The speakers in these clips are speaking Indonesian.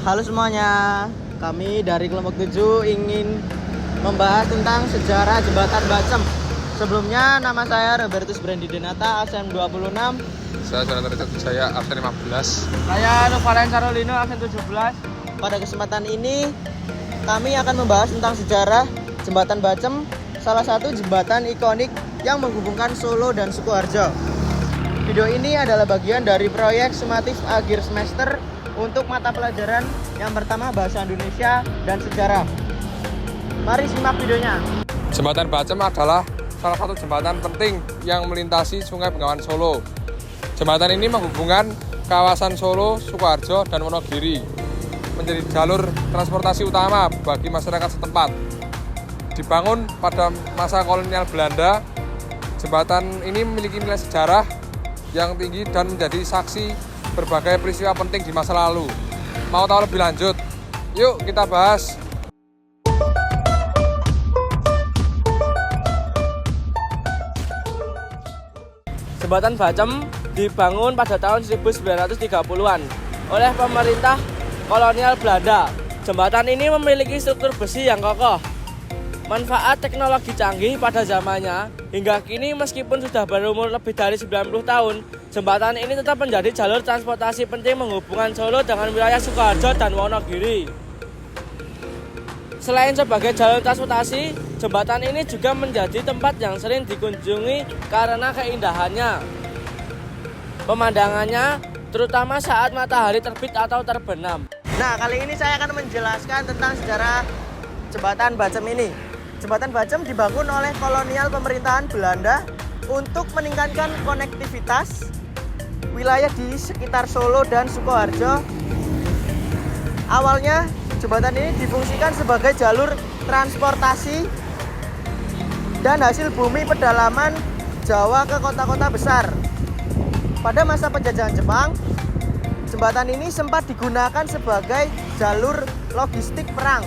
Halo semuanya, kami dari kelompok 7 ingin membahas tentang sejarah Jembatan Bacem. Sebelumnya nama saya Robertus Brandy Denata, absen 26. Saya Jonathan Richard Jaya, absen 15. Saya Novalen Carolino, absen 17. Pada kesempatan ini kami akan membahas tentang sejarah Jembatan Bacem, salah satu jembatan ikonik yang menghubungkan Solo dan Sukoharjo. Video ini adalah bagian dari proyek sumatif akhir semester untuk mata pelajaran yang pertama Bahasa Indonesia dan Sejarah. Mari simak videonya. Jembatan Bacem adalah salah satu jembatan penting yang melintasi Sungai Bengawan Solo. Jembatan ini menghubungkan kawasan Solo, Sukoharjo, dan Wonogiri, menjadi jalur transportasi utama bagi masyarakat setempat. Dibangun pada masa kolonial Belanda, jembatan ini memiliki nilai sejarah yang tinggi dan menjadi saksi berbagai peristiwa penting di masa lalu. Mau tahu lebih lanjut? Yuk kita bahas. Jembatan Bacem dibangun pada tahun 1930-an oleh pemerintah kolonial Belanda. Jembatan ini memiliki struktur besi yang kokoh. Manfaat teknologi canggih pada zamannya, hingga kini meskipun sudah berumur lebih dari 90 tahun, jembatan ini tetap menjadi jalur transportasi penting menghubungkan Solo dengan wilayah Sukoharjo dan Wonogiri. Selain sebagai jalur transportasi, jembatan ini juga menjadi tempat yang sering dikunjungi karena keindahannya, pemandangannya, terutama saat matahari terbit atau terbenam. Nah, kali ini saya akan menjelaskan tentang sejarah Jembatan Bacem ini. Jembatan Bacem dibangun oleh kolonial pemerintahan Belanda untuk meningkatkan konektivitas wilayah di sekitar Solo dan Sukoharjo. Awalnya jembatan ini difungsikan sebagai jalur transportasi dan hasil bumi pedalaman Jawa ke kota-kota besar. Pada masa penjajahan Jepang, jembatan ini sempat digunakan sebagai jalur logistik perang.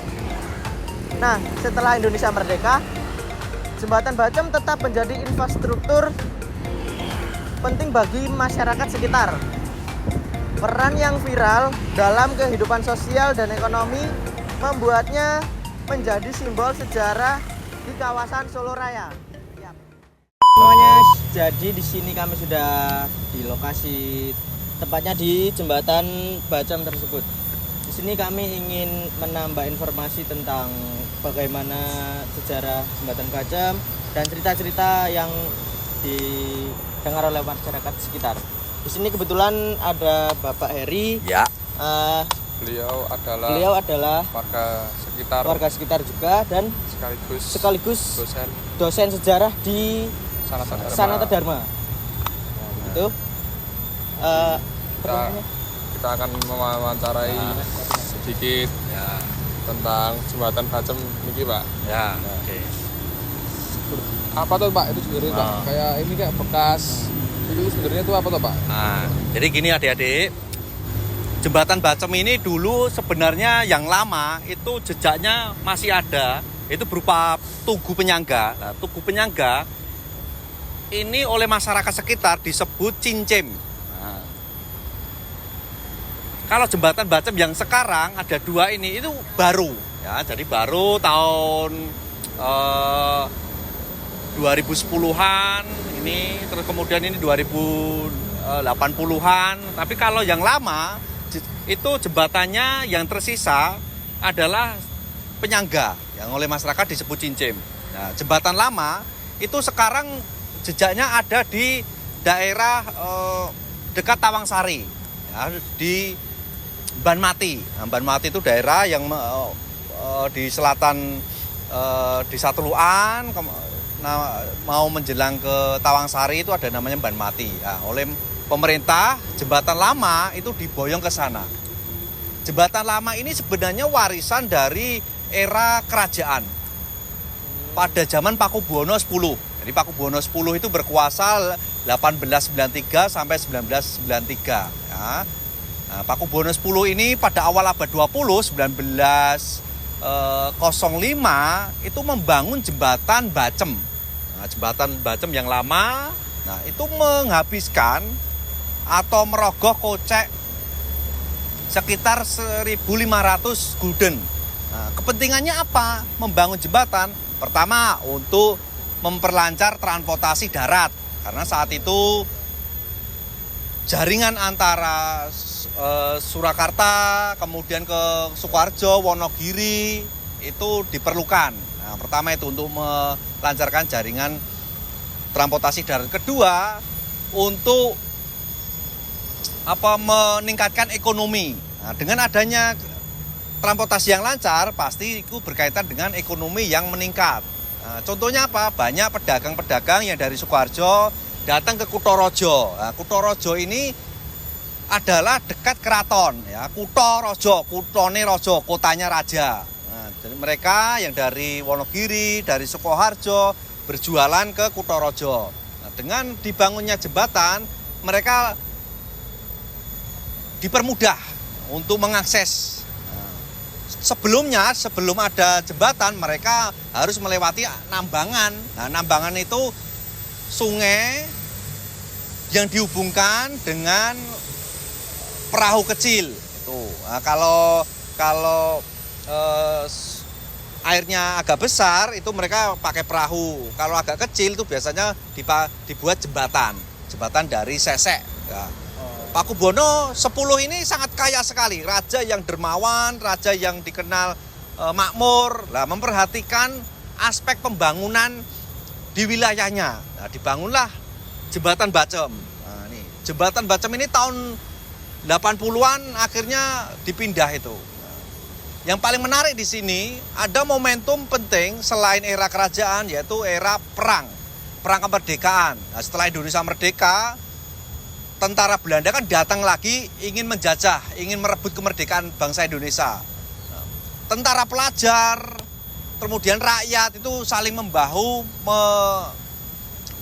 Nah, setelah Indonesia merdeka, Jembatan Bacem tetap menjadi infrastruktur penting bagi masyarakat sekitar. Peran yang viral dalam kehidupan sosial dan ekonomi membuatnya menjadi simbol sejarah di kawasan Solo Raya. Semuanya, jadi di sini kami sudah di lokasi tepatnya di Jembatan Bacem tersebut. Di sini kami ingin menambah informasi tentang bagaimana sejarah Jembatan Bacem dan cerita-cerita yang didengar oleh masyarakat sekitar. Di sini kebetulan ada Bapak Heri. Ya. Beliau adalah warga sekitar juga dan sekaligus dosen sejarah di Sanata Dharma. Nah, begitu. Kita akan mewawancarai sedikit tentang Jembatan Bacem ini, Pak. Ya. Nah, Oke. Apa tuh, Pak? Itu sebenarnya, Pak. Kayak ini kayak bekas. Itu sebenarnya itu apa tuh, Pak? Nah, jadi gini adik-adik. Jembatan Bacem ini dulu sebenarnya yang lama itu jejaknya masih ada. Itu berupa tugu penyangga. Nah, tugu penyangga ini oleh masyarakat sekitar disebut cincim. Nah, kalau Jembatan Bacem yang sekarang ada dua ini itu baru, ya. Jadi baru tahun 2010-an ini, terus kemudian ini 2080-an. Tapi kalau yang lama itu jembatannya yang tersisa adalah penyangga yang oleh masyarakat disebut cincim. Nah, jembatan lama itu sekarang jejaknya ada di daerah dekat Tawangsari, ya, di Banmati. Nah, Banmati itu daerah yang di selatan di Satuluan, mau menjelang ke Tawangsari itu ada namanya Banmati. Nah, oleh pemerintah jembatan lama itu diboyong ke sana. Jembatan lama ini sebenarnya warisan dari era kerajaan pada zaman Pakubuwono X. Jadi Pakubuwono X itu berkuasa 1893 sampai 1993. Ya. Nah, Pakubuwono X ini pada awal abad 20, 1905 itu membangun Jembatan Bacem. Nah, Jembatan Bacem yang lama, nah itu menghabiskan atau merogoh kocek sekitar 1.500 gulden. Nah, kepentingannya apa? Membangun jembatan. Pertama, untuk memperlancar transportasi darat. Karena saat itu jaringan antara Surakarta, kemudian ke Sukoharjo, Wonogiri, itu diperlukan. Nah, pertama itu untuk melancarkan jaringan transportasi darat. Kedua, untuk meningkatkan ekonomi. Nah, dengan adanya transportasi yang lancar, pasti itu berkaitan dengan ekonomi yang meningkat. Nah, contohnya apa? Banyak pedagang-pedagang yang dari Sukoharjo datang ke Kutorojo. Nah, Kutorojo ini adalah dekat keraton, ya. Kutorojo, kutone rojo, kotanya raja. Nah, jadi mereka yang dari Wonogiri, dari Sukoharjo berjualan ke Kutorojo. Nah, dengan dibangunnya jembatan, mereka dipermudah untuk mengakses. Sebelumnya, sebelum ada jembatan, mereka harus melewati Nambangan. Nah, Nambangan itu sungai yang dihubungkan dengan perahu kecil. Nah, kalau airnya agak besar, itu mereka pakai perahu. Kalau agak kecil, itu biasanya dibuat jembatan dari sesek. Ya. Pakubono 10 ini sangat kaya sekali, raja yang dermawan, raja yang dikenal makmur, memperhatikan aspek pembangunan di wilayahnya. Nah, dibangunlah jembatan Bacem. Nah, ini jembatan Bacem ini tahun 80-an akhirnya dipindah itu. Nah, yang paling menarik di sini ada momentum penting selain era kerajaan, yaitu era perang kemerdekaan. Nah, setelah Indonesia merdeka, tentara Belanda kan datang lagi ingin menjajah, ingin merebut kemerdekaan bangsa Indonesia. Tentara pelajar, kemudian rakyat itu saling membahu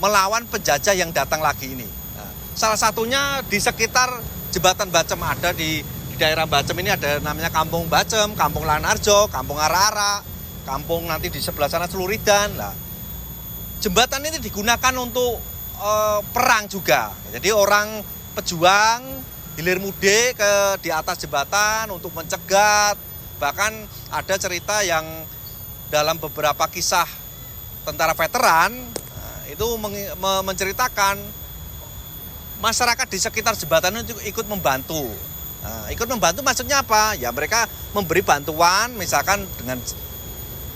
melawan penjajah yang datang lagi ini. Nah, salah satunya di sekitar jembatan Bacem, ada di daerah Bacem ini ada namanya Kampung Bacem, Kampung Lanarjo, Kampung Ara-Ara, kampung nanti di sebelah sana Celuridan. Nah, jembatan ini digunakan untuk perang juga. Jadi orang pejuang hilir mudik di atas jembatan untuk mencegat. Bahkan ada cerita yang dalam beberapa kisah tentara veteran itu menceritakan masyarakat di sekitar jembatan itu ikut membantu. Nah, ikut membantu maksudnya apa? Ya mereka memberi bantuan, misalkan dengan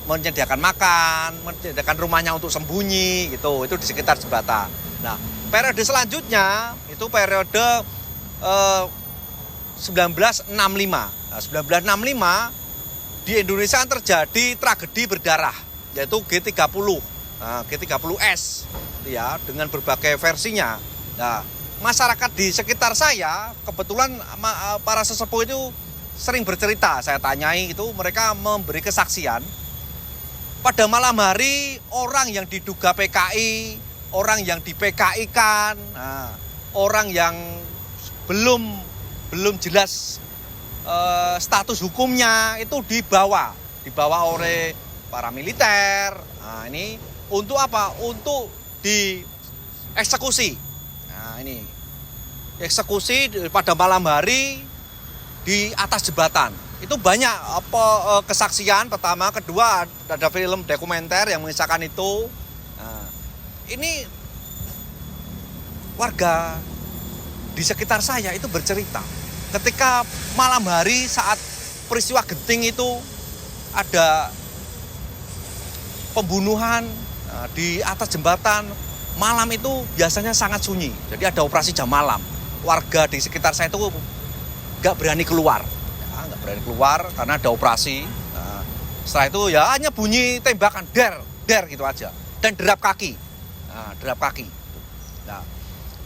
menyediakan makan, menyediakan rumahnya untuk sembunyi, itu di sekitar jembatan. Nah, periode selanjutnya itu periode 1965. Nah, 1965 di Indonesia terjadi tragedi berdarah, yaitu G30, G30S, ya, dengan berbagai versinya. Nah, masyarakat di sekitar saya, kebetulan para sesepuh itu sering bercerita, saya tanyai itu, mereka memberi kesaksian. Pada malam hari, orang yang diduga PKI, orang yang di PKI-kan, orang yang belum jelas status hukumnya itu dibawa oleh para militer. Nah, ini untuk apa? Untuk dieksekusi. Nah, ini eksekusi pada malam hari di atas jembatan. Itu banyak kesaksian. Pertama, kedua ada film dokumenter yang mengisahkan itu. Nah, ini warga di sekitar saya itu bercerita ketika malam hari saat peristiwa genting itu ada pembunuhan di atas jembatan. Malam itu biasanya sangat sunyi, jadi ada operasi jam malam. Warga di sekitar saya itu nggak berani keluar, karena ada operasi. Nah, setelah itu ya hanya bunyi tembakan der gitu aja, dan derap kaki. Nah,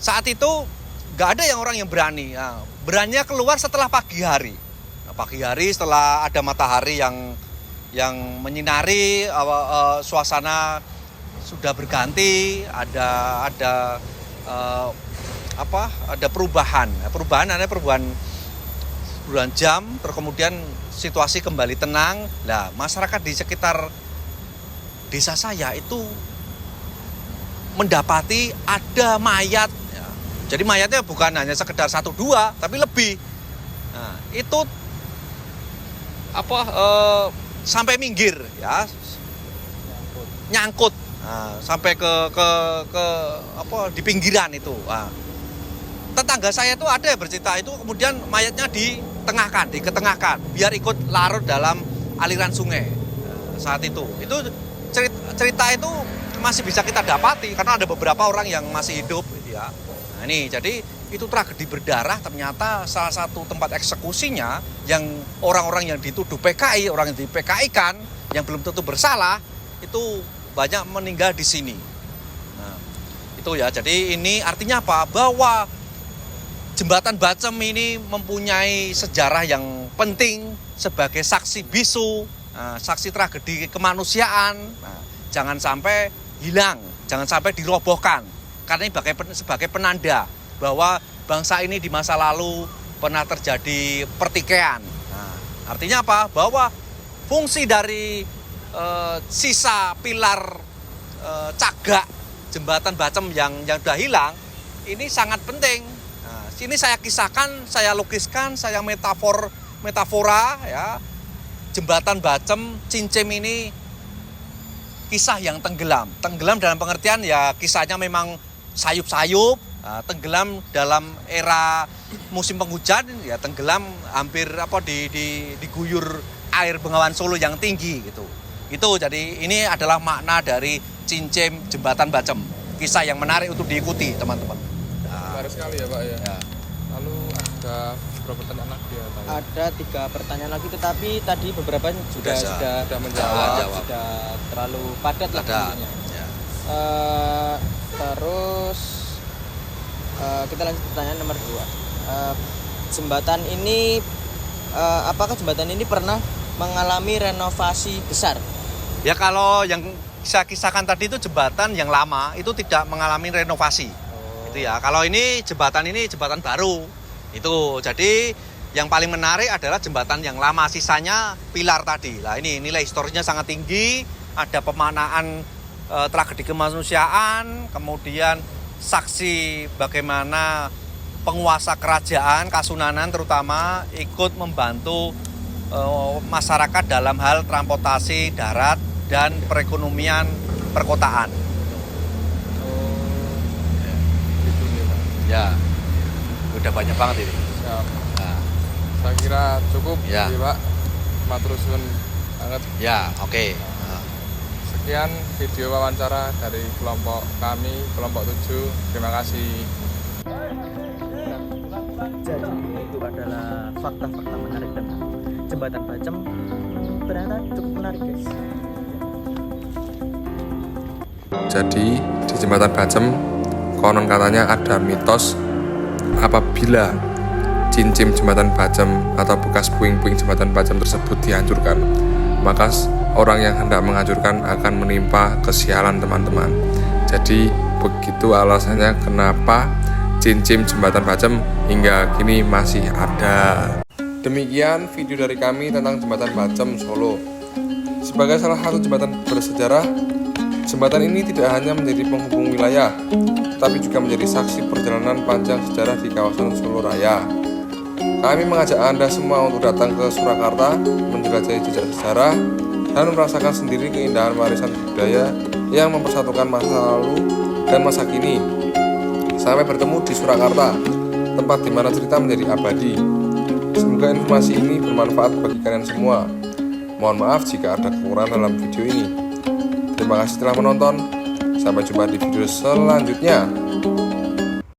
saat itu nggak ada orang yang berani. Nah, beraninya keluar setelah pagi hari. Nah, pagi hari setelah ada matahari yang menyinari, suasana sudah berganti, ada perubahan jam, terus kemudian situasi kembali tenang. Nah, masyarakat di sekitar desa saya itu mendapati ada mayat. Ya. Jadi mayatnya bukan hanya sekedar 1-2, tapi lebih. Nah, itu sampai minggir ya, nyangkut. Nah, sampai ke di pinggiran itu. Nah, tetangga saya itu ada yang bercerita itu kemudian mayatnya diketengahkan biar ikut larut dalam aliran sungai. Nah, saat itu cerita itu masih bisa kita dapati karena ada beberapa orang yang masih hidup ya. Nah, ini jadi itu tragedi berdarah. Ternyata salah satu tempat eksekusinya yang orang-orang yang dituduh PKI, orang yang di PKI-kan yang belum tentu bersalah itu banyak meninggal di sini. Nah, itu ya. Jadi ini artinya apa? Bahwa Jembatan Bacem ini mempunyai sejarah yang penting sebagai saksi bisu, saksi tragedi kemanusiaan. Nah, jangan sampai hilang, jangan sampai dirobohkan. Karena ini sebagai penanda bahwa bangsa ini di masa lalu pernah terjadi pertikaian. Nah, artinya apa? Bahwa fungsi dari sisa pilar cagak Jembatan Bacem yang sudah hilang ini sangat penting. Nah, sini saya kisahkan, saya lukiskan, saya metafora ya. Jembatan Bacem Cincim ini kisah yang tenggelam dalam pengertian ya kisahnya memang sayup-sayup. Tenggelam dalam era musim penghujan ya, tenggelam hampir diguyur air Bengawan Solo yang tinggi gitu. Itu jadi ini adalah makna dari Cincim Jembatan Bacem. Kisah yang menarik untuk diikuti teman-teman. Menarik sekali ya Pak ya. Lalu ada beberapa pertanyaan lagi ya Pak? Ada 3 pertanyaan lagi, tetapi tadi beberapa sudah menjawab. Sudah terlalu padat lah intinya. Ya. Terus kita lanjut pertanyaan nomor 2. Jembatan ini apakah jembatan ini pernah mengalami renovasi besar? Ya kalau yang saya kisahkan tadi itu jembatan yang lama itu tidak mengalami renovasi. Itu ya. Kalau ini jembatan baru. Itu. Jadi yang paling menarik adalah jembatan yang lama, sisanya pilar tadi. Lah ini nilai historisnya sangat tinggi, ada pemaknaan tragedi kemanusiaan, kemudian saksi bagaimana penguasa kerajaan Kasunanan terutama ikut membantu masyarakat dalam hal transportasi darat dan perekonomian perkotaan. Ya, udah banyak banget ini. Siap. Nah, Saya kira cukup Ya. Pak. Matur suwun banget. ya, oke. Sekian video wawancara dari kelompok kami, kelompok 7. Terima kasih. Jadi itu adalah fakta-fakta menarik tentang Jembatan Bacem. Ternyata cukup menarik guys. Jadi di Jembatan Bacem konon katanya ada mitos apabila cincin Jembatan Bacem atau bekas puing-puing Jembatan Bacem tersebut dihancurkan, maka orang yang hendak menghancurkan akan menimpa kesialan teman-teman. Jadi begitu alasannya kenapa cincin Jembatan Bacem hingga kini masih ada. Demikian video dari kami tentang Jembatan Bacem Solo. Sebagai salah satu jembatan bersejarah, jembatan ini tidak hanya menjadi penghubung wilayah, tapi juga menjadi saksi perjalanan panjang sejarah di kawasan Solo Raya. Kami mengajak Anda semua untuk datang ke Surakarta, menjelajahi jejak sejarah, dan merasakan sendiri keindahan warisan budaya yang mempersatukan masa lalu dan masa kini. Sampai bertemu di Surakarta, tempat di mana cerita menjadi abadi. Semoga informasi ini bermanfaat bagi kalian semua. Mohon maaf jika ada kekurangan dalam video ini. Terima kasih telah menonton. Sampai jumpa di video selanjutnya.